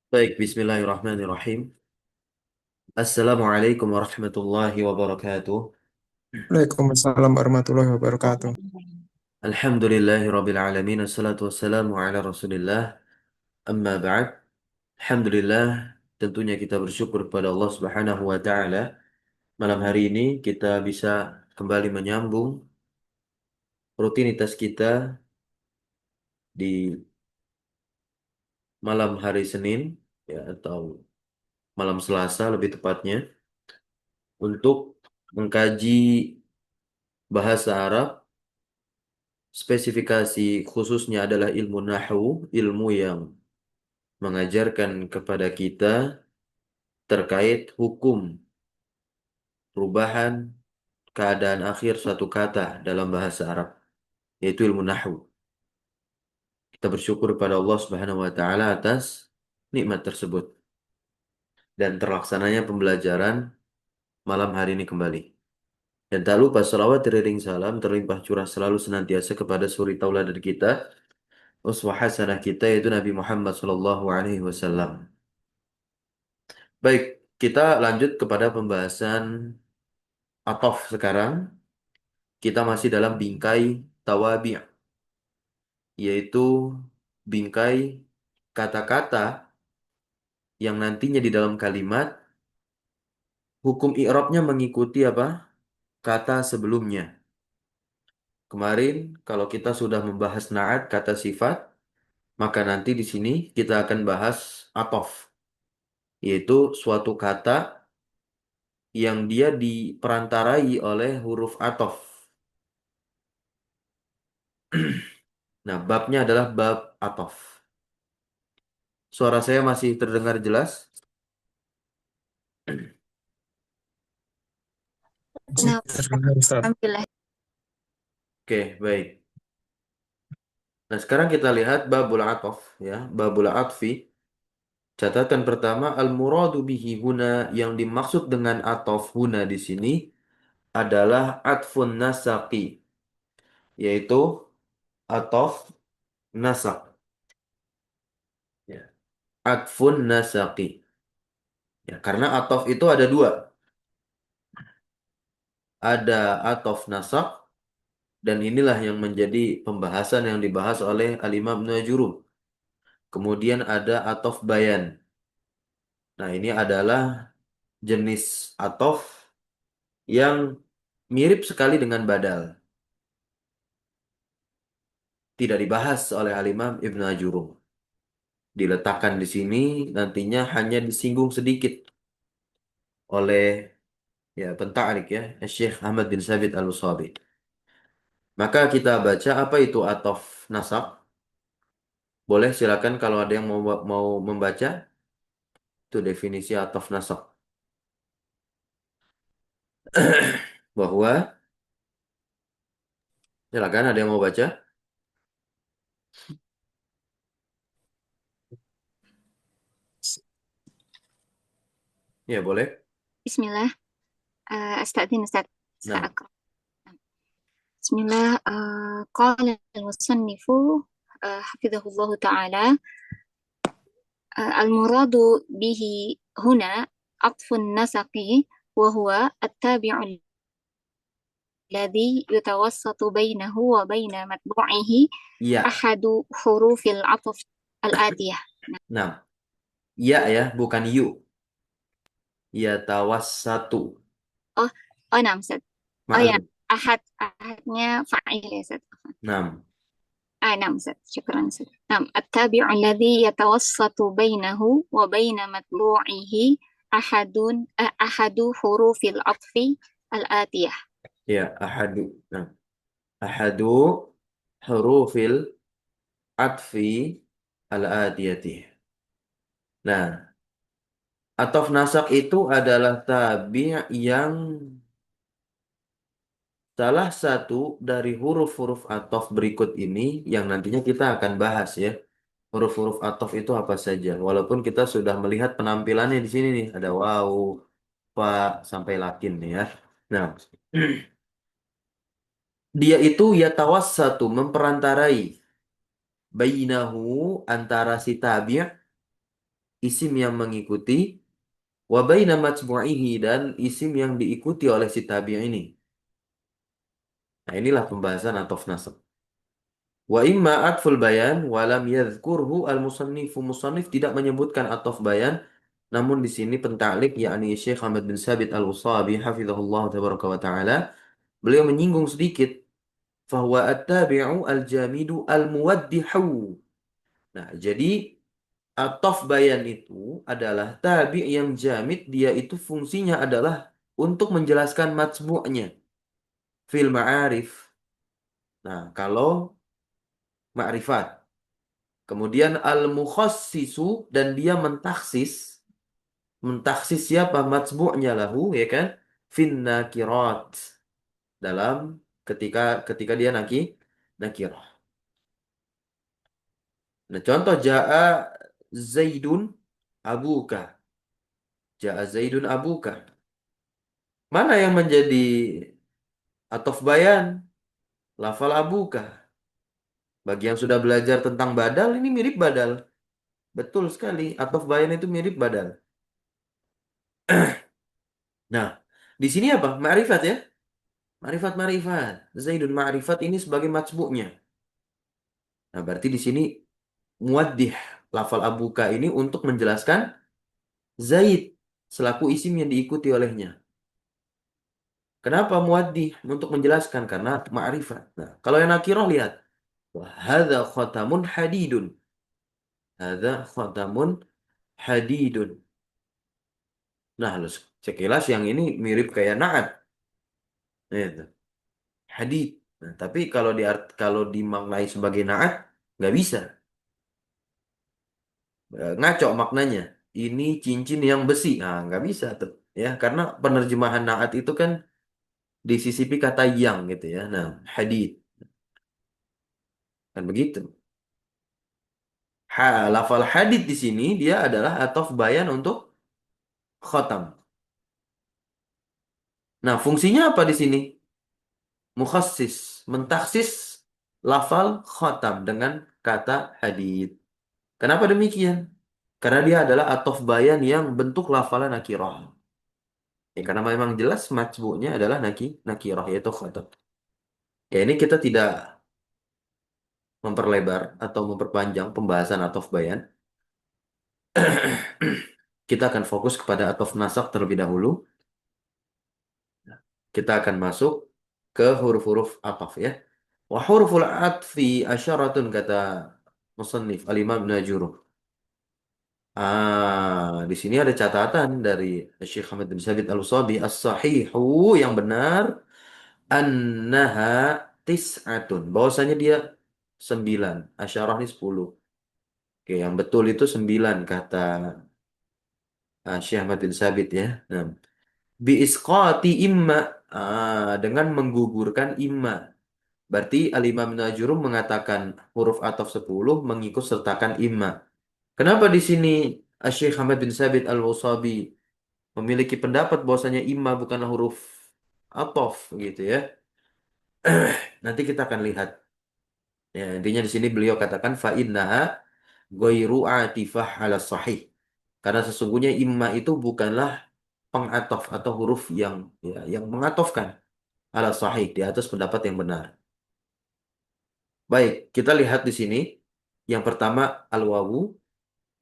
Baik, bismillahirrahmanirrahim. Assalamualaikum warahmatullahi wabarakatuh. Waalaikumsalam warahmatullahi wabarakatuh. Alhamdulillahi rabbil alamin. Assalatu wassalamu ala rasulillah. Amma ba'd. Alhamdulillah, tentunya kita bersyukur kepada Allah Subhanahu wa taala. Malam hari ini kita bisa kembali menyambung rutinitas kita di malam hari Senin, ya, atau malam Selasa lebih tepatnya, untuk mengkaji bahasa Arab. Spesifikasi khususnya adalah ilmu nahwu, ilmu yang mengajarkan kepada kita terkait hukum perubahan keadaan akhir suatu kata dalam bahasa Arab, yaitu ilmu nahwu. Kita bersyukur kepada Allah Subhanahu wa taala atas nikmat tersebut dan terlaksananya pembelajaran malam hari ini kembali. Dan tak lupa salawat teriring salam terlimpah curah selalu senantiasa kepada suri tauladan kita, uswah hasanah kita yaitu Nabi Muhammad sallallahu alaihi wasallam. Baik, kita lanjut kepada pembahasan atof sekarang. Kita masih dalam bingkai tawabi', yaitu bingkai kata-kata yang nantinya di dalam kalimat hukum i'rabnya mengikuti apa? Kata sebelumnya. Kemarin kalau kita sudah membahas na'at kata sifat, maka nanti di sini kita akan bahas atof, yaitu suatu kata yang dia diperantarai oleh huruf atof. Nah, babnya adalah bab atof. Suara saya masih terdengar jelas? Masih Nah, terdengar Ustaz. alhamdulillah. Oke, baik. Nah, sekarang kita lihat babul atof, ya, babul atfi. Catatan pertama, al-muradu bihi huna, yang dimaksud dengan atof huna di sini adalah atfun nasaqi, yaitu atof nasak. Ya. Atfun nasaqi. Ya, karena atof itu ada dua. Ada atof nasak, dan inilah yang menjadi pembahasan yang dibahas oleh Al-Imam Ibnu Ajurum. Kemudian ada atof bayan. Nah, ini adalah jenis atof yang mirip sekali dengan badal. Tidak dibahas oleh Al-Imam Ibnu Ajurum. Diletakkan di sini, nantinya hanya disinggung sedikit oleh, ya, penta'rik, ya, Syekh Ahmad bin Sabit Al-Usabi. Maka kita baca apa itu atof nasab. Boleh silakan kalau ada yang mau membaca itu definisi atof nasab. Bahwa silakan ada yang mau baca? Ya, boleh. Bismillah. Astagfirullah Ustaz. Nah, Sa'akra. Bismillah. Qala al-musannifu hafizahullahu ta'ala al-muradu bihi huna atfun nasaqi wa huwa at-tabi'u alladhi yutawassatu bainahu wa baina matbu'ihi iya. ahadu hurufil atf al-atiyah. Nah, ya, ya, bukan yu. Ya, tawas satu. Oh, oh, nah, Ustaz. Oh ya, Maklum. ahadnya fa'il ya Ustaz. Nah, نعم أستاذ شكرا أستاذ نعم التابع الذي يتوسط بينه وبين متبوعه أحد أحد حروف العطف الآتية. ya, ahadu. Nah, ahadu hurufil atfi al-adiyati. Nah, atof nasak itu adalah tabi' yang salah satu dari huruf-huruf atof berikut ini yang nantinya kita akan bahas, ya. Huruf-huruf atof itu apa saja? Walaupun kita sudah melihat penampilannya di sini nih, ada waw, fa, sampai lakin nih, ya. Nah, dia itu ya tawas satu memperantarai bainahu, antara si tabi' isim yang mengikuti, wa baina matbu'ihi, dan isim yang diikuti oleh si tabi' ini. Nah, inilah pembahasan ataf nasab. Wa imma atful bayan walam yadhkurhu al-musannifu, musannif tidak menyebutkan ataf bayan, namun di sini penta'liq yakni Syekh Ahmad bin Sabit Al-Usabi hafizahullah tabaraka wa taala, beliau menyinggung sedikit, fahuwa at-tabi'u al-jamidu al-muwaddihu. Nah, jadi ataf bayan itu adalah tabi' yang jamid, dia itu fungsinya adalah untuk menjelaskan matbu'nya fil ma'arif. Nah, kalau ma'rifat. Kemudian al-mukhassisu, dan dia mentaksis. Mentaksis siapa? Matbu'nya lahu, ya kan? Fin nakirat. Dalam ketika ketika dia nakirah. Nah, contoh ja'a Zaidun abuka. Ja'a Zaidun abuka. Mana yang menjadi ataf bayan? Lafal abuka. Bagi yang sudah belajar tentang badal, ini mirip badal. Betul sekali. Ataf bayan itu mirip badal. Nah, di sini apa? Ma'rifat ya. Ma'rifat. Zaidun ma'rifat ini sebagai matbu'nya. Nah, berarti di sini muwaddih. Lafal abuka ini untuk menjelaskan Zaid selaku isim yang diikuti olehnya. Kenapa muwaddih? Untuk menjelaskan karena ma'rifat. Nah, kalau yang nakirah lihat. Wah, hadza khatamun hadidun. Hadza khatamun hadidun. Nah, sekilas yang ini mirip kayak na'at. Itu. Hadid. Nah, tapi kalau dimaknai sebagai na'at, nggak bisa. Ngaco maknanya. Ini cincin yang besi. Nah, nggak bisa tuh. Ya, karena penerjemahan na'at itu kan disisipi kata yang gitu ya. Nah, hadid. Kan begitu. Lafal hadid di sini dia adalah ataf bayan untuk khotam. Nah, fungsinya apa di sini? Mukhassis, mentaksis lafal khotam dengan kata hadid. Kenapa demikian? Karena dia adalah ataf bayan yang bentuk lafalan nakirah. Ya, karena memang jelas matbu'nya adalah nakirah, yaitu khotam. Ya, ini kita tidak memperlebar atau memperpanjang pembahasan ataf bayan. Kita akan fokus kepada ataf nasakh terlebih dahulu. Kita akan masuk ke huruf-huruf ataf ya. Wa huruful atfi asyaratun, kata musannif Al-Imam Najurul. Di sini ada catatan dari Syekh Ahmad bin Sabit Al-Usabi, as-sahihu, yang benar, annaha tis'atun, bahwasanya dia 9, asyarah ini 10. Oke, yang betul itu 9 kata Syekh Ahmad bin Sabit ya. Nah, bi isqati imma, dengan menggugurkan imma. Berarti Al-Imam Najurum mengatakan huruf ataf 10 mengikut sertakan imma. Kenapa di sini Syekh Ahmad bin Sabit Al-Usabi memiliki pendapat bahwasanya imma bukanlah huruf ataf gitu ya? Nanti kita akan lihat. Ya, intinya di sini beliau katakan fa innaha ghairu atifah ala sahih. Karena sesungguhnya imma itu bukanlah pengataf atau huruf yang mengatofkan ala sahih, di atas pendapat yang benar. Baik, kita lihat di sini. Yang pertama al-wawu,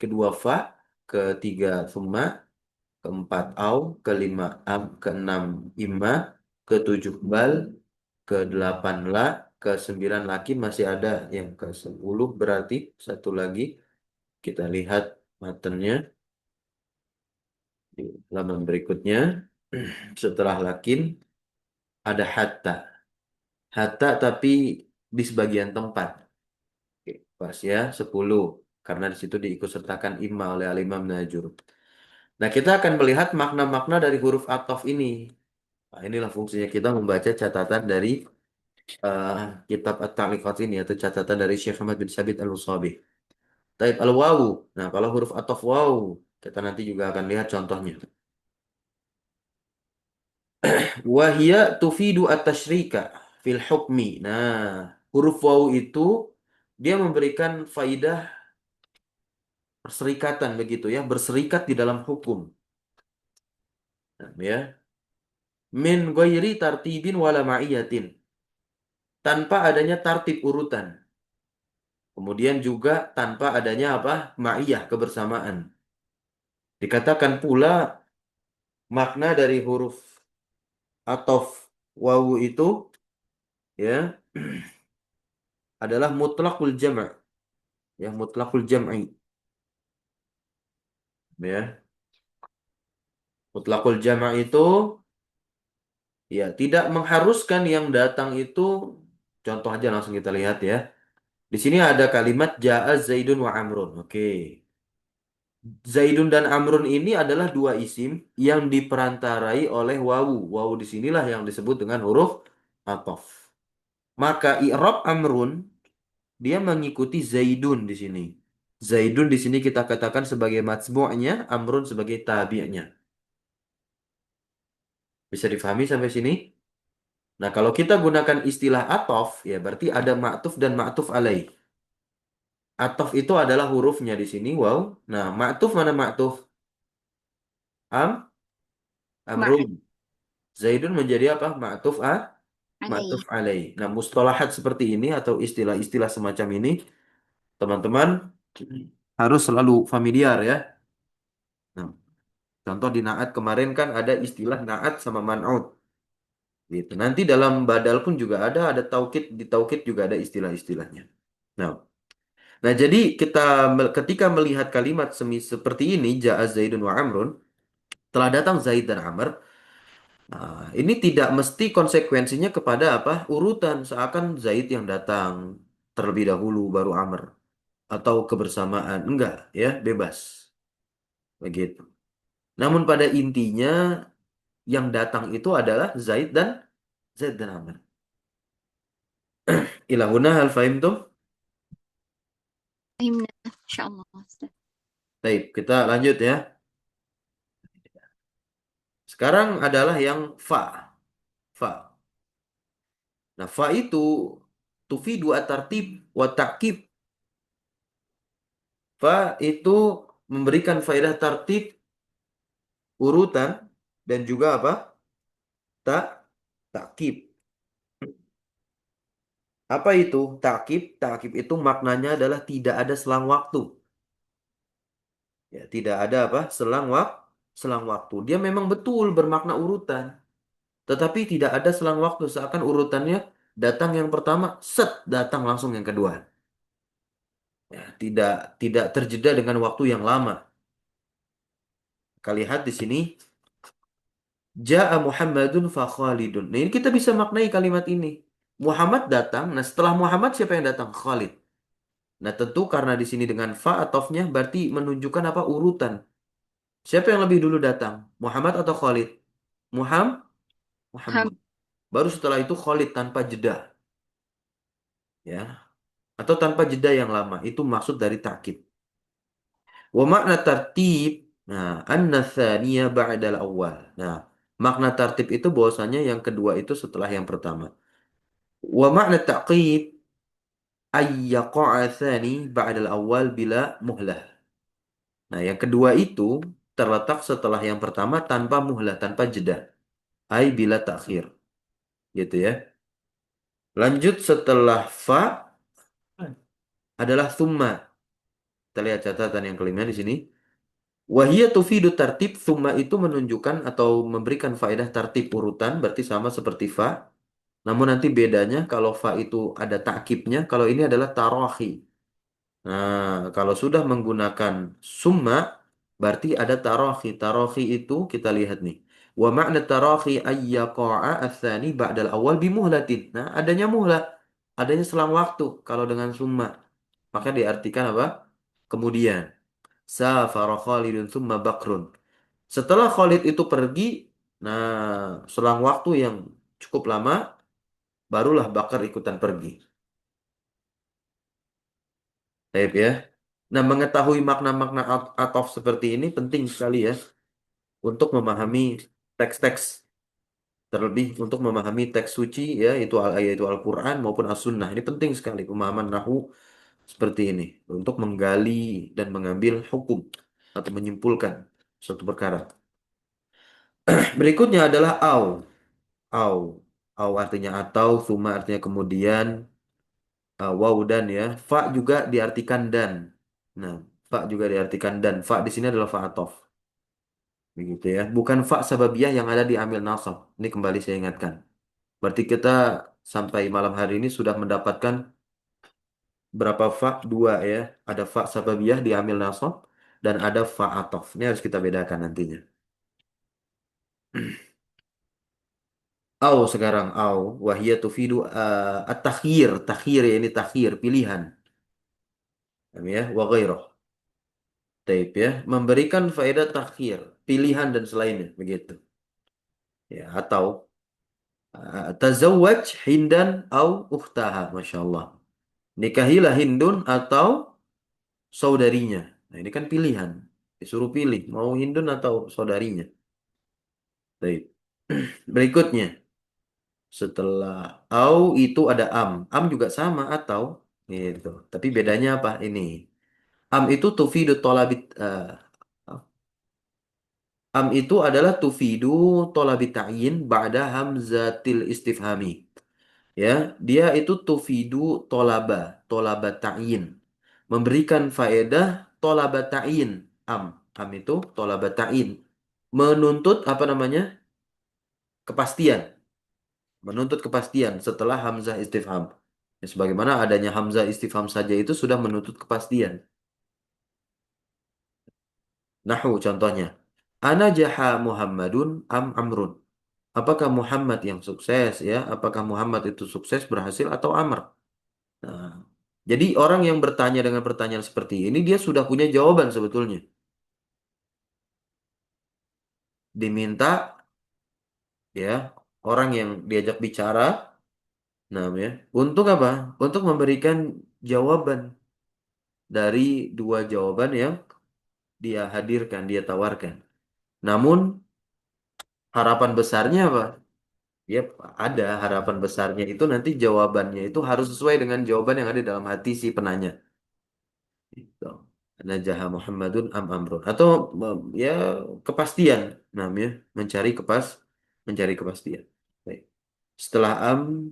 kedua fa, ketiga summa, keempat au, kelima am, keenam imma, ketujuh bal, kedelapan la, kesembilan lakin, masih ada yang ke-10 berarti satu lagi. Kita lihat matanya di halaman berikutnya. Setelah lakin ada hatta. Hatta tapi di sebagian tempat. Oke, pas ya 10. Karena di situ diikut sertakan imma oleh al-Imam Najur. Nah, kita akan melihat makna-makna dari huruf ataf ini. Nah, inilah fungsinya kita membaca catatan dari eh, kitab At-Ta'liqat ini, atau catatan dari Syekh Ahmad bin Sabit Al-Usabi. Taib al-wawu. Nah, kalau huruf ataf wawu, kita nanti juga akan lihat contohnya. Wahia tufidu at-tasyrika fil hukmi. Nah, huruf wawu itu dia memberikan faidah perserikatan begitu ya, berserikat di dalam hukum. Nah, ya. Min ghairi tartibin wala ma'iyatin. Tanpa adanya tartib urutan. Kemudian juga tanpa adanya apa? Ma'iyah, kebersamaan. Dikatakan pula makna dari huruf atof wawu itu ya adalah mutlaqul jama', ya mutlaqul jam'i, ya. Mutlaqul jama' itu ya tidak mengharuskan yang datang itu, contoh aja langsung kita lihat ya. Di sini ada kalimat ja'a Zaidun wa Amrun. Oke. Zaidun dan Amrun ini adalah dua isim yang diperantarai oleh wawu. Wawu di sinilah yang disebut dengan huruf athof. Maka i'rab Amrun dia mengikuti Zaidun di sini. Zaidun di sini kita katakan sebagai matsbu'nya, Amrun sebagai tabi'nya. Bisa difahami sampai sini? Nah, kalau kita gunakan istilah atof, ya berarti ada ma'tuf dan ma'tuf alaih. Atof itu adalah hurufnya di sini, wow. Nah, ma'tuf mana ma'tuf? Am, Ma'at Amrun. Zaidun menjadi apa? Ma'tuf ma'tuf alaih. alaih. Nah, mustalahat seperti ini atau istilah-istilah semacam ini, teman-teman harus selalu familiar ya. Nah, contoh di naat kemarin kan ada istilah naat sama man'ut. Gitu. Nanti dalam badal pun juga ada taukid, di taukid juga ada istilah-istilahnya. Nah, nah, jadi kita ketika melihat kalimat seperti ini, Ja'a Zaidun wa Amrun, telah datang Zaid dan Amr. Nah, ini tidak mesti konsekuensinya kepada apa? Urutan, seakan Zaid yang datang terlebih dahulu baru Amr atau kebersamaan. Enggak, ya, bebas. Begitu. Namun pada intinya yang datang itu adalah Zaid dan Amr. Ilahuna hal fahimtum? Fahimna. Insyaallah, Ustaz. Baik, kita lanjut ya. Sekarang adalah yang fa. Fa. Nah, fa itu tufidu at-tartib wa ta'kib. Fa itu memberikan faedah tartib, urutan, dan juga apa? Tak takkib. Apa itu takkib? Takkib itu maknanya adalah tidak ada selang waktu. Ya, tidak ada apa? Selang waktu. Dia memang betul bermakna urutan, tetapi tidak ada selang waktu seakan urutannya datang yang pertama, set datang langsung yang kedua. Ya, tidak tidak terjeda dengan waktu yang lama. Kalian lihat di sini, Ja'a Muhammadun fa Khalidun. Nah, ini kita bisa maknai kalimat ini. Muhammad datang, nah setelah Muhammad siapa yang datang? Khalid. Nah, tentu karena di sini dengan fa atofnya berarti menunjukkan apa? Urutan. Siapa yang lebih dulu datang? Muhammad atau Khalid? Muhammad, Ham. Muhammad. Baru setelah itu Khalid tanpa jeda, ya. Atau tanpa jeda yang lama. Itu maksud dari takkid. Wa makna tartib, nah, anna tsaniyya ba'dal awal. Nah, makna tartib itu bahwasanya yang kedua itu setelah yang pertama. Wa makna ta'qib ay yaqa'a tsani ba'dal awal bila muhlah. Nah, yang kedua itu terletak setelah yang pertama tanpa muhlah, tanpa jeda. Ay bila takhir. Gitu ya. Lanjut setelah fa adalah thumma. Kita lihat catatan yang kelima di sini. Wahia tufidu tartib, thumma itu menunjukkan atau memberikan faedah tartib urutan, berarti sama seperti fa. Namun nanti bedanya kalau fa itu ada takkibnya, kalau ini adalah tarohi. Nah, kalau sudah menggunakan summa, berarti ada tarohi. Tarohi itu kita lihat nih. Wa makna tarohi ayyaqa'a ats-tsani ba'dal awal bimuhlatin. Nah, adanya muhlah, adanya selang waktu kalau dengan summa. Maka diartikan apa? Kemudian. Safara Khalidun thumma Bakrun. Setelah Khalid itu pergi, nah selang waktu yang cukup lama, barulah Bakar ikutan pergi. Baik ya. Nah, mengetahui makna-makna atof seperti ini penting sekali ya untuk memahami teks-teks, terlebih untuk memahami teks suci ya, itu yaitu Al-Qur'an maupun As-Sunnah. Ini penting sekali pemahaman nahwu seperti ini untuk menggali dan mengambil hukum atau menyimpulkan suatu perkara. Berikutnya adalah au. Au artinya atau, suma artinya kemudian, waw dan ya. Fa juga diartikan dan. Nah, fa juga diartikan dan. Fa di sini adalah fa atof. Begitu ya. Bukan fa sababiyah yang ada di amil nasab. Ini kembali saya ingatkan. Berarti kita sampai malam hari ini sudah mendapatkan berapa fa? Dua ya. Ada fa sababiyah di amil nasab dan ada fa atof. Ini harus kita bedakan nantinya. Au sekarang au wahia tufidu at-takhir, takhir ya ini takhir pilihan. Paham ya, wa ghairah. Taib ya, memberikan faedah takhir, pilihan dan selainnya begitu. Ya, atau tazawwaj Hindan au ukhtaha, Masya Allah. Nikahilah Hindun atau saudarinya. Nah, ini kan pilihan. Disuruh pilih mau Hindun atau saudarinya. Taib. Berikutnya, setelah au itu ada am. Am juga sama atau gitu. Tapi bedanya apa? Ini. Am itu tufidu tolabit am itu adalah tufidu tolabit ta'yin ba'da hamzatil istifhami. Ya, dia itu tufidu tolaba, tolaba ta'yin. Memberikan faedah tolaba ta'yin. Am, am itu tolaba ta'yin. Menuntut apa namanya? Kepastian. Menuntut kepastian setelah hamzah istifham. Ya, sebagaimana adanya hamzah istifham saja itu sudah menuntut kepastian. Nahu contohnya. Ana jaha Muhammadun am Amrun. Apakah Muhammad yang sukses ya? Apakah Muhammad itu sukses berhasil atau Amr? Nah, jadi orang yang bertanya dengan pertanyaan seperti ini dia sudah punya jawaban sebetulnya. Diminta ya orang yang diajak bicara, nah ya, untuk apa? Untuk memberikan jawaban dari dua jawaban yang dia hadirkan, dia tawarkan. Namun harapan besarnya apa? Ya ada harapan besarnya itu nanti jawabannya itu harus sesuai dengan jawaban yang ada dalam hati si penanya. Gitu. Najaha Muhammadun am Amrun atau ya kepastian namanya mencari kepastian. Baik. Setelah am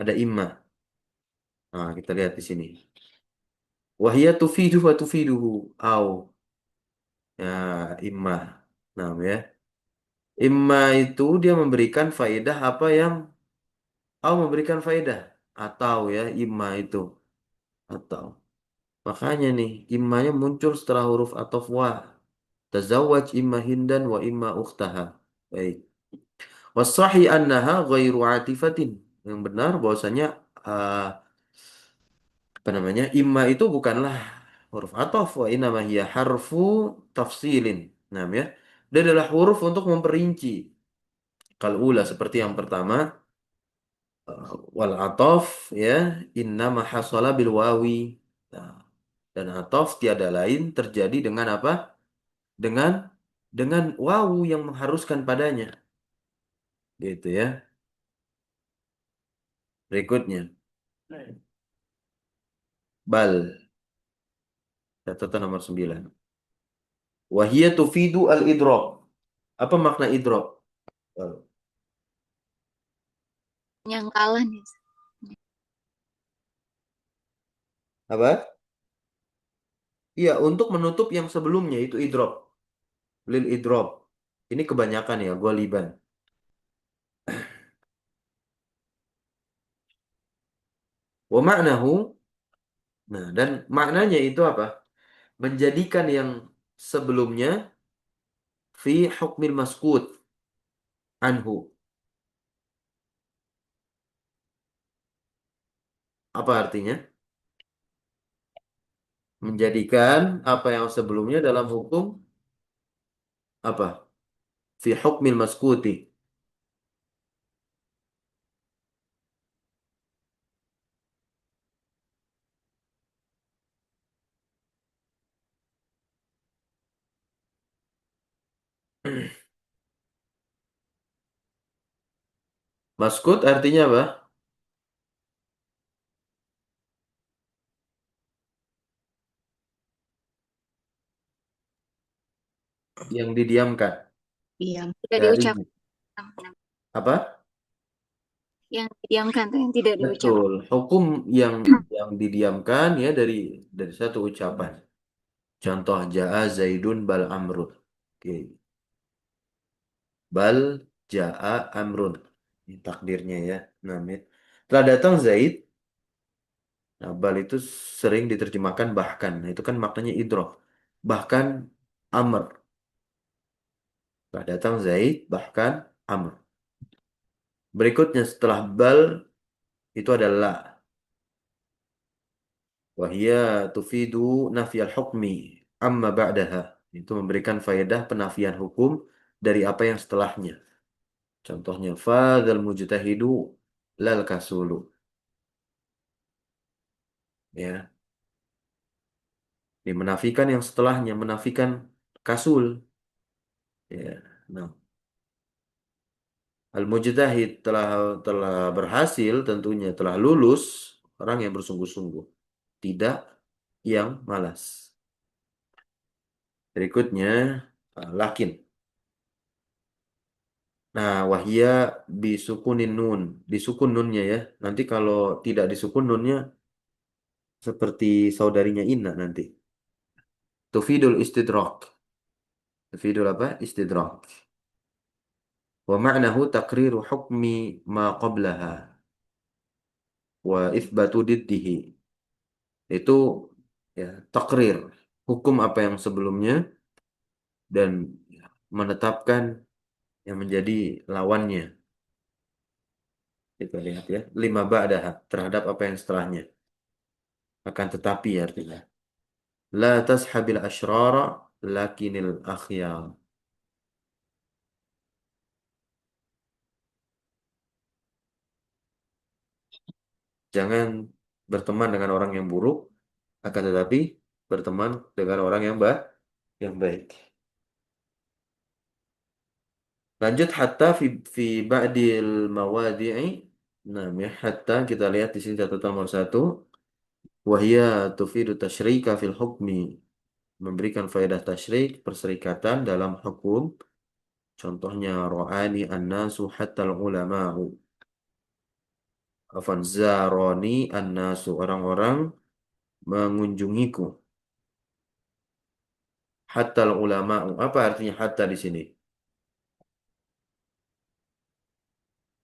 ada imma. Nah, kita lihat di sini. Wahia tufidu wa tufiduhu au ya imma. Nah, ya. Imma itu dia memberikan faedah apa yang au memberikan faedah atau ya imma itu atau makanya nih immanya muncul setelah huruf ataf wa. Tazawwaj imma hindan wa imma ukhtaha. Baik. Wasahi annaha ghairu atifatin. Yang benar bahwasanya uh, apa namanya? Imma itu bukanlah huruf ataf wa innama hiya harfu tafsilin. Nah, ya. Dia adalah huruf untuk memperinci. Kal ula seperti yang pertama wal ataf ya innama hasala bil wawi. Nah, dan ataf tiada lain terjadi dengan apa? Dengan wawu yang mengharuskan padanya. Gitu ya. Berikutnya, bal, catatan nomor 9. Wahia tufidu al-idrok. Apa makna idrok? Bal. Penyangkalan ya. Apa? Iya, untuk menutup yang sebelumnya itu idrok. Lil idrok. Ini kebanyakan ya, gua liban. Wa maknahu. Nah, dan maknanya itu apa? Menjadikan yang sebelumnya fi hukmil maskut anhu. Apa artinya? Menjadikan apa yang sebelumnya dalam hukum apa? Fi hukmil maskuti. Maskut artinya apa? yang didiamkan. Diam. Tidak Dari diucapkan. apa? Yang didiamkan tuh yang tidak diucapkan. Betul. Hukum yang didiamkan ya dari satu ucapan. Contoh jaa Zaidun bal amrun. Oke. Bal jaa amrun. Ini takdirnya ya. Nah, telah datang Zaid. Nah, bal itu sering diterjemahkan bahkan. Nah, itu kan maknanya idrof. Bahkan amr. Telah datang Zaid, bahkan amr. Berikutnya setelah bal itu adalah wahia tufidu nafiyal hukmi amma ba'daha. Itu memberikan faedah penafian hukum dari apa yang setelahnya. Contohnya fadzal mujtahidu lal kasulu. Ya, ini menafikan yang setelahnya, menafikan kasul. Ya. Nah, al-mujtahid telah berhasil, tentunya telah lulus orang yang bersungguh-sungguh, tidak yang malas. Berikutnya lakin. Nah, wahia bisukunin nun, disukun nunnya ya. Nanti kalau tidak disukun nunnya seperti saudarinya Inna nanti. Tufidul istidrak. Tufidul apa? Istidrak. Wa ma'nahu takriru hukmi ma qablaha wa itsbatu diddihi. Itu ya takrir hukum apa yang sebelumnya dan menetapkan yang menjadi lawannya. Kita lihat ya, lima ba'daha terhadap apa yang setelahnya. Akan tetapi artinya la tashabil asyrara lakinil akhyar. Jangan berteman dengan orang yang buruk, akan tetapi berteman dengan orang yang baik. Lanjut hatta fi ba'dil mawadi'i. Nah, ya, hatta kita lihat di sini catatan nomor satu. Wahia tufidu tasyrika fil hukmi. Memberikan faedah tasyrik, perserikatan dalam hukum. Contohnya ro'ani an-nasu hatta ulama'u. Afan zaroni an-nasu. Orang-orang mengunjungiku. Hatta ulama'u. Apa artinya hatta di sini?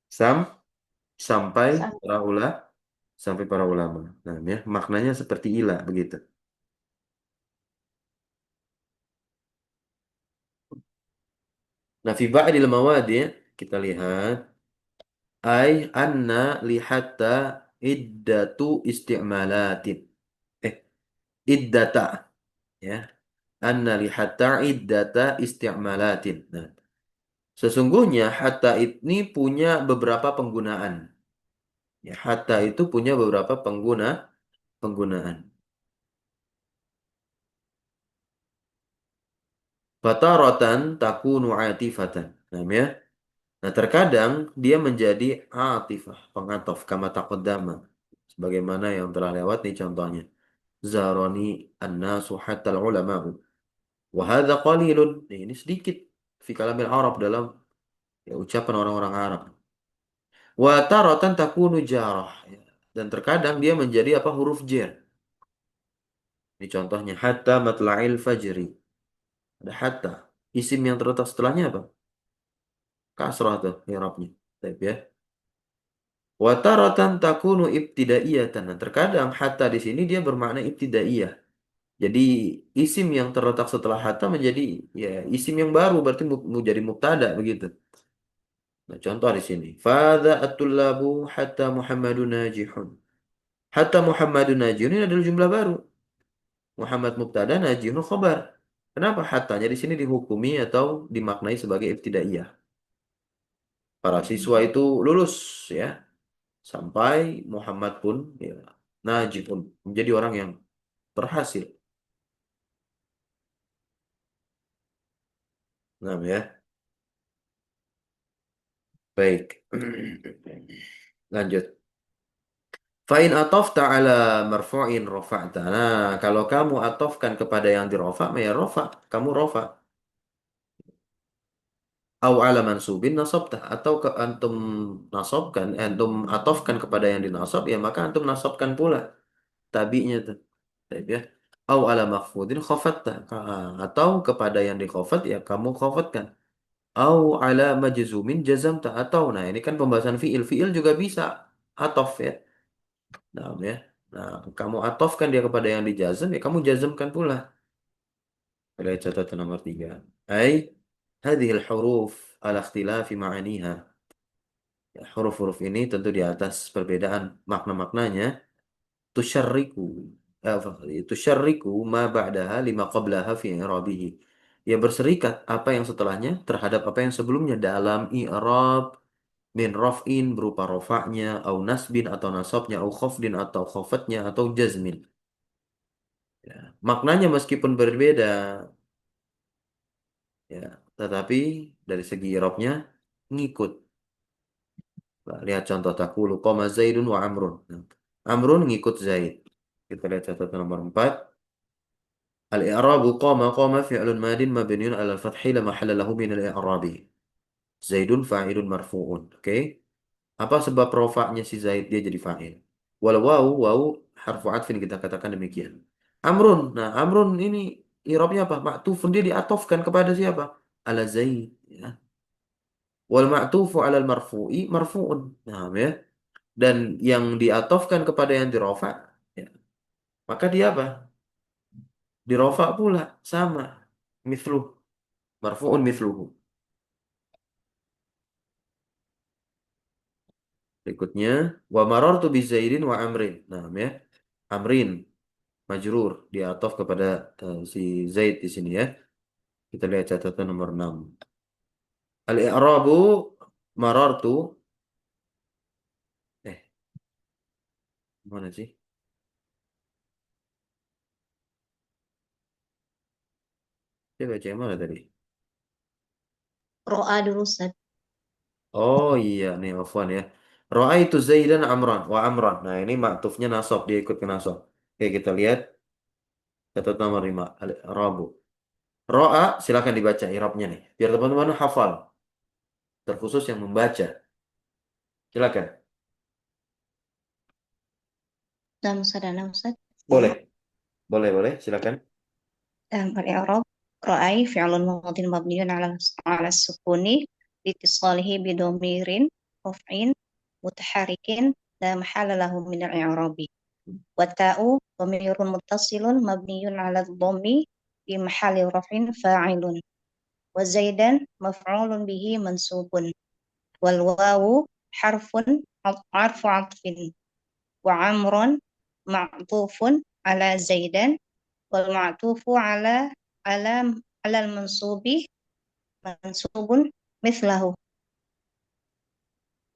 Sam, sampai Sam- para ulama. Sampai para ulama. Nah, ya, maknanya seperti ila begitu. Nah, fi ba'dil mawadi' kita lihat ai anna li hatta iddatu istimalatin. Eh, iddata ya. Anna li hatta iddata istimalatin. Nah, sesungguhnya hatta ini punya beberapa penggunaan. Ya, hatta itu punya beberapa penggunaan. Fataratan takunu atifatan. Nah, ya. Nah, terkadang dia menjadi atifah, pengataf, kama taqaddama. Sebagaimana yang telah lewat nih contohnya. Zaroni an-nasu hatta al-ulama'u. Wa hadha qalilun. Nih, ini sedikit. Fi kalamil Arab dalam ya, ucapan orang-orang Arab. Wa taratan takunu jarah. Ya. Dan terkadang dia menjadi apa huruf jar. Ini contohnya hatta matla'il fajri. Ada hatta. Isim yang terletak setelahnya apa? Kasrah tuh i'rabnya. Baik ya. Wa taratan takunu ibtidaiyatan. Nah, terkadang hatta di sini dia bermakna ibtidaiyah. Jadi isim yang terletak setelah hatta menjadi ya isim yang baru berarti mau jadi mubtada begitu. Nah, contoh di sini. Fadha at-tullabu hatta Muhammadun najihun. Hatta Muhammadun najihun ini adalah jumlah baru. Muhammad mubtada najihun khobar. Kenapa hattanya di sini dihukumi atau dimaknai sebagai ibtidaiyah? Para siswa itu lulus ya sampai Muhammad pun ya najih pun menjadi orang yang berhasil. Nah, ya. Baik. Lanjut. Fa'in atofta ala marfu'in rofa'ta. Nah, kalau kamu atofkan kepada yang dirofa, ya rofa. Kamu rofa. Au ala mansubin nasabtah, atau ke antum nasabkan, antum atofkan kepada yang dinasab, ya maka antum nasabkan pula tabi'nya tuh. Taib ya. Au ala makhfudin khafatta, atau kepada yang dikhafat ya kamu khafatkan. Au ala majzumin jazamta, atau nah ini kan pembahasan fiil. Fiil juga bisa atof ya. Nah, ya. Nah, kamu atofkan dia kepada yang dijazam ya kamu jazamkan pula. Lihat catatan nomor 3. Ai hadhil huruf ala ikhtilafi ma'aniha. Ya, huruf-huruf ini tentu di atas perbedaan makna-maknanya. Tusyarriku apa, tusyarriku ma ba'daha lima qablaha fi i'rabihi. Ya berserikat apa yang setelahnya terhadap apa yang sebelumnya dalam i'rab min raf'in berupa rofaknya, au nasbin atau nasabnya, au khafdin atau khafatnya, atau jazmin. Ya, maknanya meskipun berbeda, ya, tetapi dari segi i'rabnya ngikut. Nah, lihat contoh takulu qama Zaidun wa Amrun. Nah, Amrun ngikut Zaid. Kita lihat catatan nomor 4. Al-i'rabu qama fi'lun madin mabniun 'ala al-fathi la mahalla lahu min al-i'rabi. Zaidun fa'ilun marfu'un. Oke. Apa sebab rofaknya si Zaid dia jadi fa'il? Wal wawu harfu atfin kita katakan demikian. Amrun. Nah, Amrun ini i'rabnya apa? Ma'tufun, dia diatofkan kepada siapa? Ala Zaid, ya. Wal ma'tufu 'ala al-marfu'i marfu'un. Nah, ya. Dan yang diatofkan kepada yang dirofa, ya, maka dia apa? Dirofa pula sama. Mithluh. Marfu'un mithluhu. Berikutnya, wa marartu bi Zaidin wa Amrin. Nah, ya. Amrin majrur dia atof kepada si Zaid di sini ya. Kita lihat catatan nomor 6. Al-i'rabu marartu, eh mana sih? Saya baca yang mana tadi? Ro'a dulu Ustaz. Oh iya nih afwan ya. Ra'aitu Zaidan Amran wa Amran. Nah, ini maktufnya nasab, dia ikut ke nasab. Oke, kita lihat catatan nomor 5. Al-i'rabu. Ro'a silakan dibaca i'rabnya nih. Biar teman-teman hafal, terkhusus yang membaca. Silakan. Dalam sadana Ustaz. Boleh. Boleh, silakan. Al-i'rab ra'ai fi'lun madin mabniun 'ala sukuni litisalihi bidomirin raf'in mutaharikin la mahalla lahu min al-i'rabi. Wa ta'u dhamirun muttasilun mabniun 'ala dhammi fi mahalli raf'in fa'ilun. Wa zaidan maf'ulun bihi mansubun. Wal wawu harfun harfu 'athfin. Wa amrun ma'tufun 'ala zaidan wal ma'tufu ala ala al-mansubi mansubun mislahu.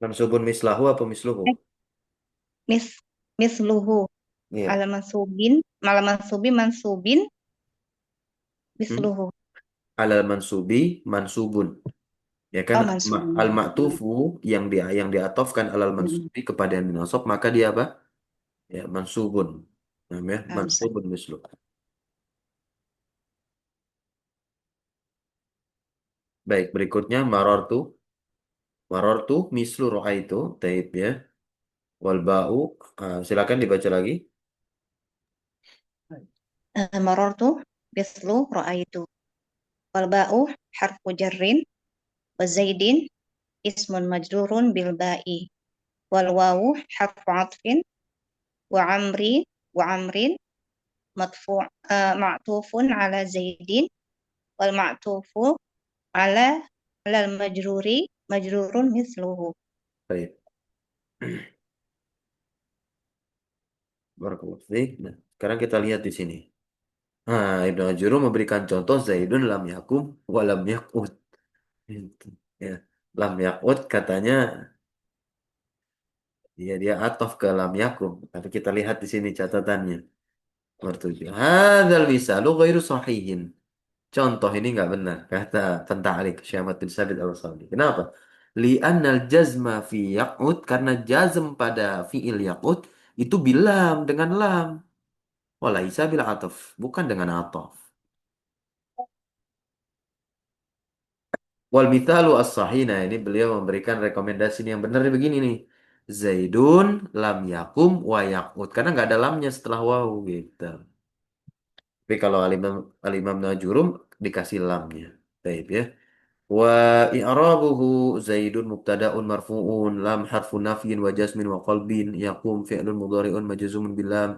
Mansubun mislahu apa misluhu? Eh, mis misluhu Iya. ala mansubi mansubin Hmm? misluhu. Alal mansubi mansubun. Ya kan, Oh mansubin. al ma'tufu yang diatofkan alal Hmm. mansubi kepada yang dinasab maka dia apa? Ya, mansubun. Namanya Ustaz. mansubun mislu. Baik, berikutnya marartu. Marartu mislu ra'aitu, taib ya. Wal ba'u, silakan dibaca lagi. Marartu mislu ra'aitu. Wal ba'u harfu jarrin wa zaidin ismun majrurun bil ba'i. Wal wawu harfu atfin wa amri wa amrin ma'tufun ala zaidin wal ma'tufu ala alal majruri majrurun misluhu. Baik. Barakallahu fiik. Nah, sekarang kita lihat di sini. Nah, Ibnu Ajurrum memberikan contoh Zaidun lam yakum wa lam yakut. Itu. Ya. Lam yakut katanya dia atof ke lam yakum. Tapi kita lihat di sini catatannya. Nomor 7. Hadzal misalu ghairu sahihin. Contoh ini nggak benar, kata Penta'alik Syekh Ahmad bin Sabit Al-Saudi. Kenapa? Li'annal jazma fi yaqut, karena jazm pada fi'il yaqut itu bilam dengan lam. Walaisa bil ataf, bukan dengan ataf. Wal mithalu as-sahih. Nah, ini beliau memberikan rekomendasi yang benar begini nih. Zaidun lam yakum wa yaqut. Karena nggak ada lamnya setelah waw gitu. Tapi kalau al-imam Najurum dikasih lamnya. Baik ya. Wa i'rabuhu Zaidun mubtada'un marfu'un lam harfu nafyin wa jazmin wa qalbin yaqum fi'lun mudhari'un majzumun bil lam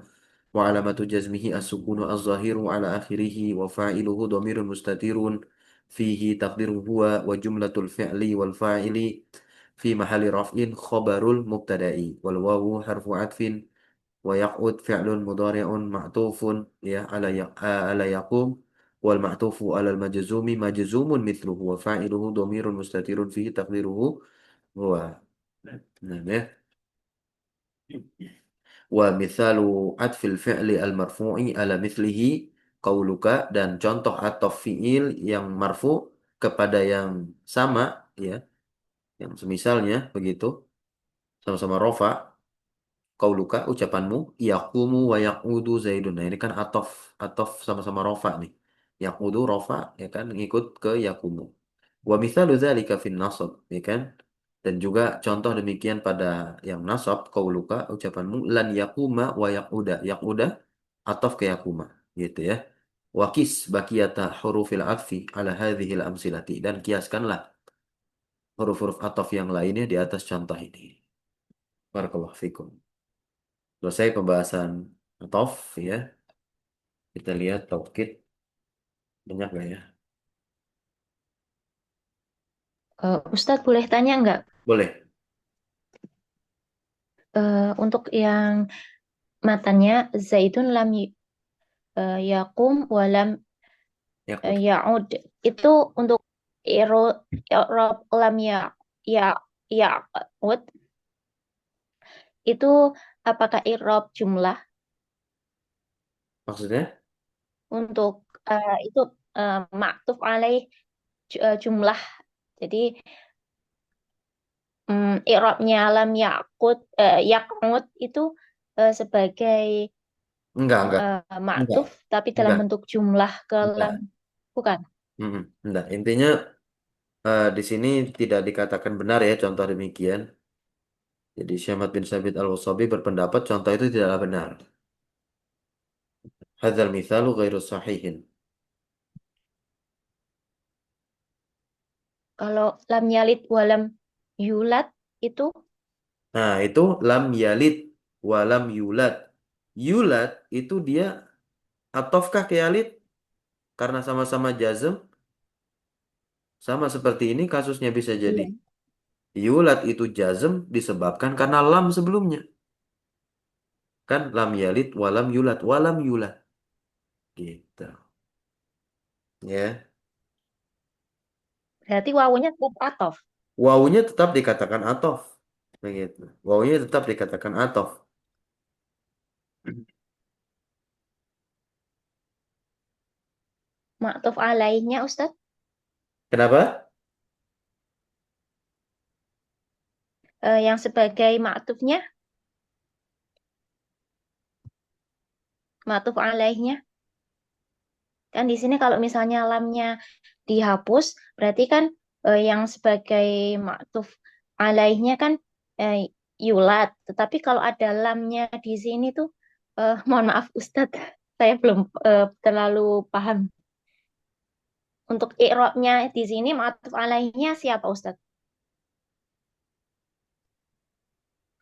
wa alamatu jazmihi as-sukunu az-zahiru ala akhirih wa fa'iluhu dhamirun mustatirun fihi taqdiru huwa wa jumlatul fi'li wal fa'ili fi mahalli raf'in khabarul mubtada'i wal wawu harfu atfin wa yaq'ud fi'lun mudhari'un ma'tufun ya ala yaqum wal ma'tufu ala al majzumi majzumun mithluhu wa fa'iluhu dhamirun mustatirun fihi taqdiruhu huwa. Nah, ya. Wa mithalu atfil fi'li al marfu'i ala mithlihi qauluka, dan contoh atau fi'il yang marfu kepada yang sama ya, yang semisalnya begitu, sama-sama rofa. Qauluka ucapanmu yaqumu wa yaqudu zaidun. Nah, ini kan atof sama-sama rofa nih. Yaqudu rofa ya kan ngikut ke yaqumu. Wa mithalu dzalika fin nasab ya kan. Dan juga contoh demikian pada yang nasab qauluka ucapanmu lan yaquma wa yaquda. Yaquda atof ke yaquma gitu ya. Wakis bakiyata hurufil atfi ala hadhil amsilati, dan kiaskanlah huruf-huruf atof yang lainnya di atas contoh ini. Barakallahu fikum. Selesai pembahasan atof ya. Kita lihat taukid banyak nggak ya? Ustadz boleh tanya nggak? Boleh. Untuk yang matanya Zaidun lam yakum walam Ya, Qud. ya'ud, itu untuk i'rab lam ya ya'ud itu apakah i'rab jumlah Maksudnya? untuk itu ma'tuf alaih jumlah. Jadi i'rabnya lam yaqud itu sebagai Enggak, enggak. Enggak. ma'tuf tapi dalam Enggak. bentuk jumlah ke lam, Enggak. bukan? Enggak. Intinya di sini tidak dikatakan benar ya contoh demikian. Jadi Syamad bin Sabit Al-Wasabi berpendapat contoh itu tidaklah benar. Hadzal mithalu ghairu sahihin. Kalau lam yalid walam yulad itu Nah, itu lam yalid walam yulad. Yulad itu dia atofkah ke yalid karena sama-sama jazm, sama seperti ini kasusnya bisa jadi. iya. Yulad itu jazm disebabkan karena lam sebelumnya. Kan lam yalid walam yulad. Gitu. Ya. Berarti wawunya tetap atof. Wawunya tetap dikatakan atof. Begitu. Wawunya tetap dikatakan atof. Ma'tuf alaihnya Ustadz, Kenapa? yang sebagai ma'tufnya, ma'tuf alaihnya. Kan di sini kalau misalnya lamnya dihapus, berarti kan yang sebagai ma'tuf alaihnya kan eh, yulad. Tetapi kalau ada lamnya di sini tuh, mohon maaf Ustadz, saya belum terlalu paham. Untuk i'rabnya di sini ma'tuf alaihnya siapa Ustadz?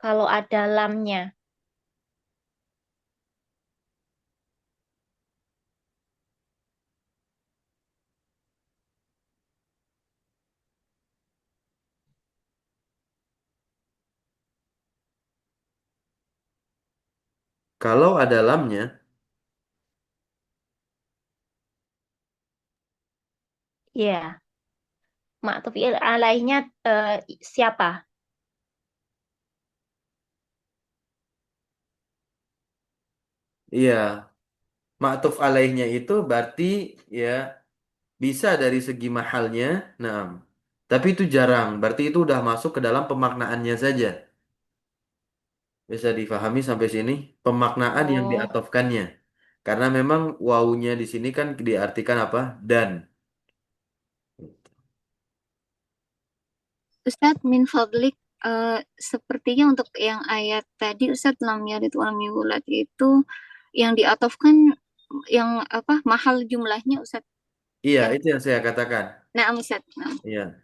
Kalau ada lamnya. Kalau ada lamnya, Ya, ma'tuf alaihnya siapa? iya, ma'tuf alaihnya itu berarti ya bisa dari segi mahalnya, nah, tapi itu jarang. Berarti itu udah masuk ke dalam pemaknaannya saja. Bisa difahami sampai sini pemaknaan yang Oh, diatofkannya. Karena memang wawunya di sini kan diartikan apa? Dan. Ustadz min fadlik, sepertinya untuk yang ayat tadi Ustadz lam yalid walam yulad itu yang diatofkan yang apa mahal jumlahnya Ustadz Iya, yang itu yang saya katakan. nah Ustadz nah. Iya,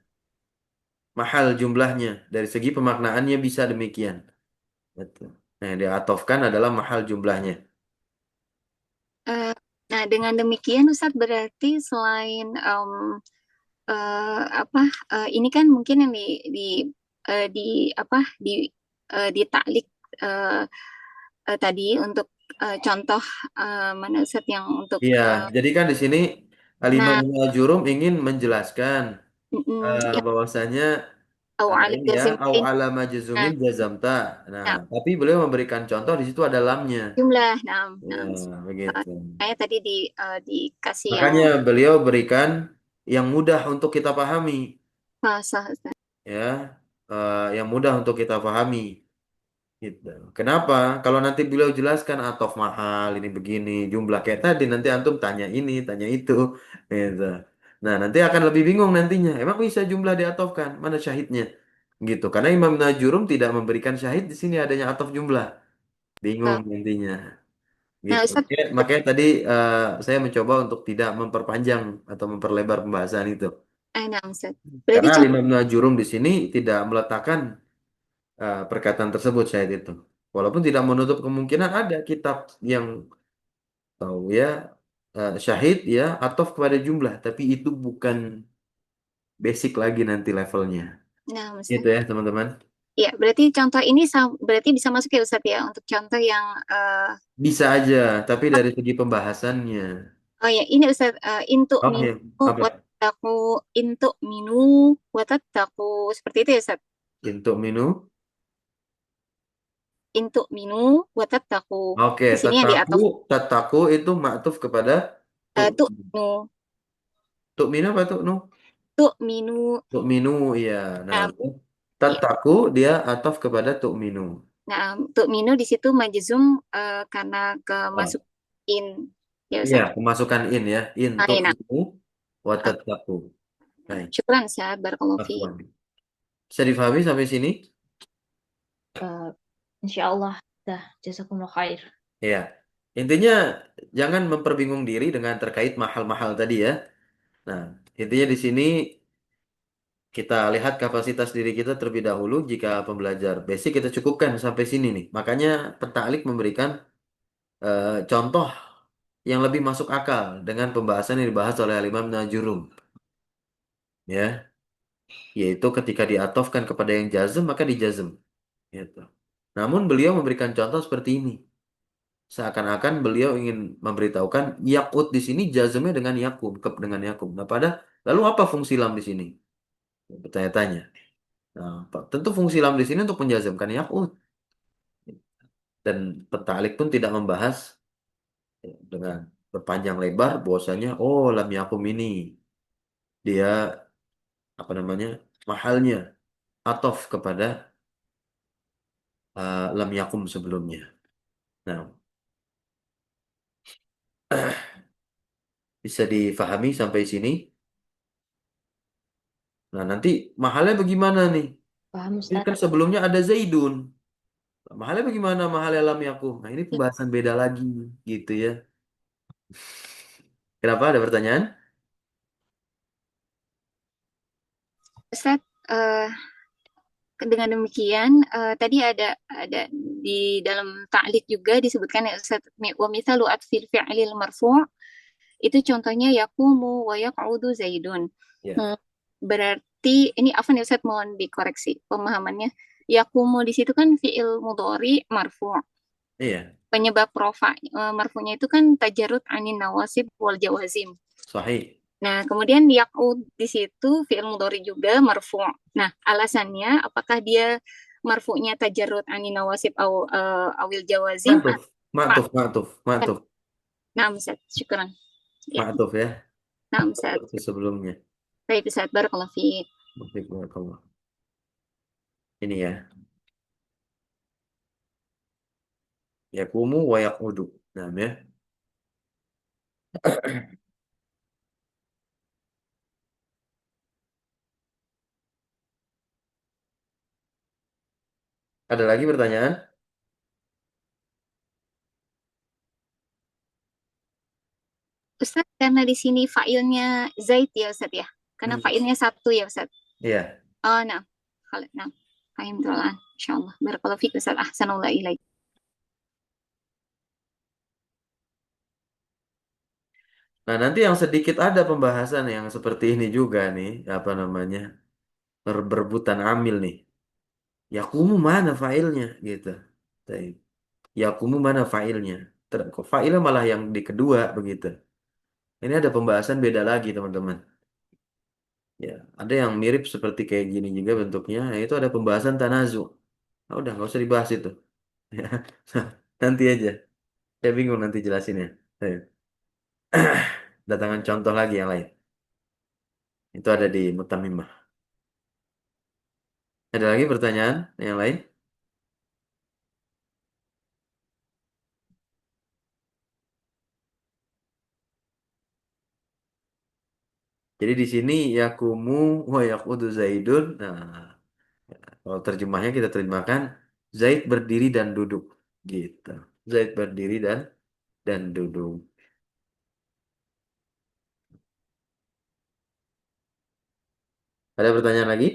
mahal jumlahnya. Dari segi pemaknaannya bisa demikian. Betul. Nah, yang diatofkan adalah mahal jumlahnya. Eh, nah dengan demikian Ustadz berarti selain apa ini kan mungkin yang di apa di taklik eh, tadi untuk contoh mana Ustadz yang untuk Iya, jadi kan di sini Alimah nah Ibnu Al-Jurum ingin menjelaskan yang bahwasanya awal ini ya au jazim ala nah, majzumin jazamta. Nah, nah, tapi beliau memberikan contoh di situ ada lamnya. jumlah Ya, nah begitu. saya tadi dikasih yang Makanya beliau berikan yang mudah untuk kita pahami, bahasa ya, yang mudah untuk kita pahami. Gitu. Kenapa? Kalau nanti beliau jelaskan atof mahal ini begini jumlah kayak tadi nanti antum tanya ini tanya itu, gitu. Nah nanti akan lebih bingung nantinya. Emang bisa jumlah diatofkan? Mana syahidnya? Gitu. Karena Imam Najurum tidak memberikan syahid di sini adanya atof jumlah. Bingung nantinya. nah Gitu. Ustadz Makanya tadi saya mencoba untuk tidak memperpanjang atau memperlebar pembahasan itu. nah Ustadz berarti Karena contoh Imam Najurum di sini tidak meletakkan perkataan tersebut syahid itu. Walaupun tidak menutup kemungkinan ada kitab yang tahu ya syahid ya atau kepada jumlah, tapi itu bukan basic lagi nanti levelnya. nah Gitu Ustadz ya teman-teman. ya berarti contoh ini berarti bisa masuk ya Ustadz ya untuk contoh yang Bisa aja, tapi dari segi pembahasannya. oh ya ini Ustadz intuk Oh minu ya, apa? wataku intuk minu watataku seperti itu ya Ustadz Untuk minum. intuk minu watataku Oke, di sini yang tataku, diatop tataku itu maktuf kepada tuk. tuk minu Tuk minu apa tuk nu? tuk minu Tuk minu, iya. Nah, nah, ya. tataku dia ataf kepada tuk minu. Nah, tuk minu di situ majzum karena Oh, kemasukin ya iya, Ustadz pemasukan in ya. In nah, tuk ya, nah. minu, watataku. Baik, Syukran Ustaz, barakallahu fi. afwan. Bisa difahami sampai sini? Eh, Insya Allah. Dah, jazakumullah khair. Ya. Intinya jangan memperbingung diri dengan terkait mahal-mahal tadi ya. Nah, intinya di sini kita lihat kapasitas diri kita terlebih dahulu. Jika pembelajar basic kita cukupkan sampai sini nih. Makanya Pentalik memberikan contoh yang lebih masuk akal dengan pembahasan yang dibahas oleh Al-Imam Najurum. Ya, yaitu ketika diatofkan kepada yang jazm maka dijazm. Gitu. Namun beliau memberikan contoh seperti ini. Seakan-akan beliau ingin memberitahukan yakut di sini jazmnya dengan yakum, kep dengan yakum. Nah, lalu apa fungsi lam di sini? Bertanya-tanya. Nah, tentu fungsi lam di sini untuk menjazmkan yakut. Dan Pentalik pun tidak membahas dengan berpanjang lebar bahwasanya oh lam yakum ini dia apa namanya mahalnya atof kepada lam yakum sebelumnya. Nah, bisa difahami sampai sini. Nah, nanti mahalnya bagaimana nih? Paham Ini Ustaz? kan sebelumnya ada Zaidun. Mahalnya bagaimana mahalnya lam yakum? Nah, ini pembahasan beda lagi gitu ya. Kenapa ada pertanyaan? Ustaz, dengan demikian tadi ada di dalam ta'liq juga disebutkan ya Ustaz wa mithalu atfil fi'lil marfu' itu contohnya yaqumu wa yaq'udu zaidun. Ya. Hmm, berarti ini apa nih Ustaz mohon dikoreksi pemahamannya. Yaqumu di situ kan fi'il mudhari marfu'. Iya, Penyebab rofa marfu'nya itu kan tajarrud anin nawasib wal jawazim. sahih. Nah, kemudian yaqud di situ fi'il mudhari juga marfu'. Nah, alasannya apakah dia marfu'nya tajarrud ani nawasib awil jawazim? Ma'tuf, Pak. ma'tuf, ma'tuf, ma'tuf, Nah, Ustaz, syukran. Ya, ma'tuf ya. nah, Ustaz. Ma'tuf sebelumnya. Baik, Ustaz. Barakallahu fiik. Barakallah. Ini ya. Yakumu wa yaqudu. Nah, ya. Ada lagi pertanyaan? Ustaz, karena di sini failnya Zaid ya Ustaz ya. Karena Hmm. failnya satu ya Ustaz. Iya. Oh, nah. Nah. Fahimtul an. Insyaallah. Barakallahu fiik Ustaz. Ahsanallahu ilaik. Nah, nanti yang sedikit ada pembahasan yang seperti ini juga nih, apa namanya, berebutan amil nih. Yakumu mana failnya gitu. Baik. Yakumu mana failnya? Kok failnya malah yang di kedua begitu. Ini ada pembahasan beda lagi teman-teman. Ya, ada yang mirip seperti kayak gini juga bentuknya. Nah, itu ada pembahasan tanazu. Nah, udah nggak usah dibahas itu. Ya, nanti aja. Saya bingung nanti jelasinnya. Ayo. Datangan contoh lagi yang lain. Itu ada di Mutamimah. Ada lagi pertanyaan yang lain? Jadi di sini yakumu wa yaqudu Zaidun. Nah, kalau terjemahnya kita terjemahkan Zaid berdiri dan duduk. Gitu. Zaid berdiri dan duduk. Ada pertanyaan lagi?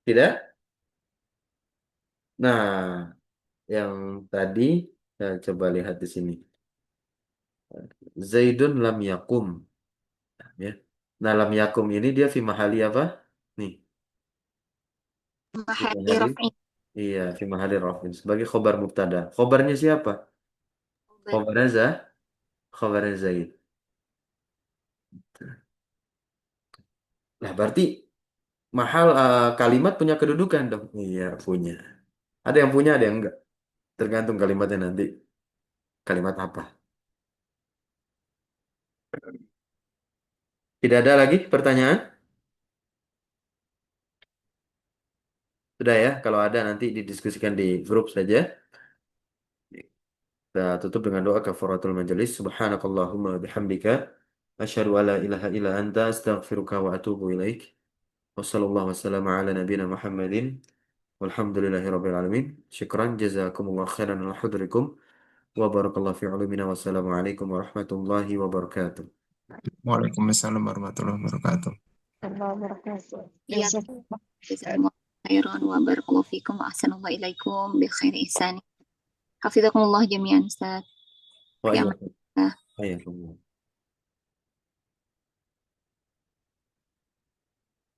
Tidak? Nah, yang tadi coba lihat di sini. Zaidun lam yakum, ya. Nah, lam yakum ini dia fi mahali apa? Nih, fi Mahali mahali. raf'i. Iya, fi mahali rafin sebagai khobar mubtada. Khobarnya siapa? Khobarnya khobarnya Zaid. Nah, berarti mahal kalimat punya kedudukan dong. Iya, punya. Ada yang punya, ada yang enggak. Tergantung kalimatnya nanti. Kalimat apa? Tidak ada lagi pertanyaan? Sudah ya, kalau ada nanti didiskusikan di grup saja. Kita tutup dengan doa kafaratul majelis. Subhanakallahumma bihamdika. Asyhadu an la ilaha illa anta astaghfiruka wa atubu ilaik. Wassallallahu wasallam ala nabiyina Muhammadin. Walhamdulillahi rabbil alamin. Syukran jazakumullah khairan ala hudrikum. Wa barakallahu fi ulumina. Wassalamualaikum warahmatullahi wabarakatuh. Waalaikumsalam warahmatullahi wabarakatuh. Allah berkasih. Iya, jazakumullah khairan wa barakallahu fikum wa ahsanallahu ilaikum bi khairi ihsani. Hafizakumullah jami'an Ustaz. Wa Fi iya. aman. Ayakumullah.